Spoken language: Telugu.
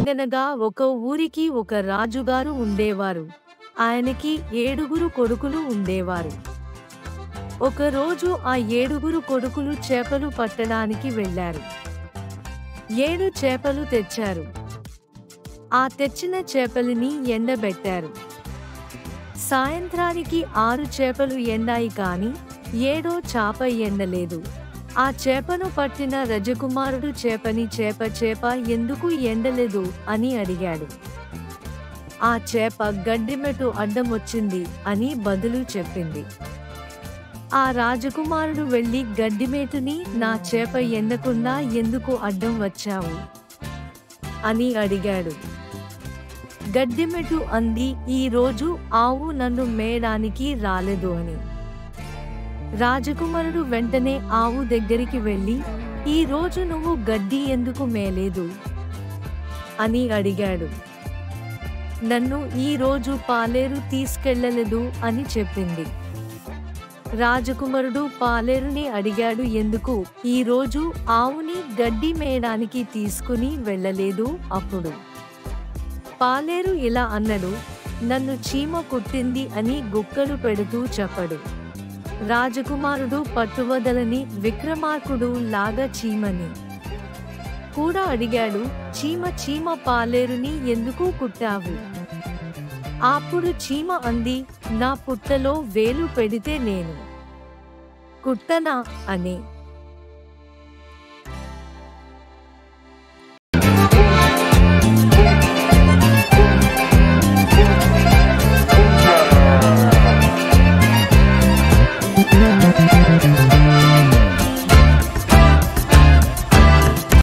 అనగనగా ఒక ఊరికి ఒక రాజుగారు ఉండేవారు. ఆయనకి 7 కొడుకులు ఉండేవారు. ఒకరోజు ఆ 7 కొడుకులు చేపలు పట్టడానికి వెళ్లారు. 7 చేపలు తెచ్చారు. ఆ తెచ్చిన చేపలని ఎండబెట్టారు. సాయంత్రానికి 6 చేపలు ఎండాయి కాని 7వ చేప ఎండలేదు. ఆ చేపను పట్టిన రాజకుమారుడు చేప ఎందుకు ఎండలేదు అని అడిగాడు. ఆ చేప గడ్డిమెటు అడ్డమొచ్చింది అని బదులు చెప్పింది. ఆ రాజకుమారుడు వెళ్లి గడ్డిమేటుని నా చేప ఎండకుండా ఎందుకు అడ్డం వచ్చావు అని అడిగాడు. గడ్డిమెటు అంది, ఈ రోజు ఆవు నన్ను మేయడానికి రాలేదు అని. రాజకుమారుడు వెంటనే ఆవు దగ్గరికి వెళ్లి, ఈ రోజు నువ్వు గడ్డి ఎందుకు మేయలేదు అని అడిగాడు. నన్ను ఈ రోజు పాలేరు తీసుకెళ్లలేదు అని చెప్పింది. రాజకుమారుడు పాలేరుని అడిగాడు, ఎందుకు ఈ రోజు ఆవుని గడ్డి మేయడానికి తీసుకుని వెళ్ళలేదు? అప్పుడు పాలేరు ఇలా అన్నాడు, నన్ను చీమ కుట్టింది అని గుక్కలు పెడుతూ చెప్పడు. రాజకుమారుడు పట్టువదలని విక్రమార్కుడు లాగా చీమని కూడా అడిగాడు, చీమ పాలేరుని ఎందుకు కుట్టావు? అప్పుడు చీమ అంది, నా పుట్టలో వేలు పెడితే నేను కుట్టనా అని.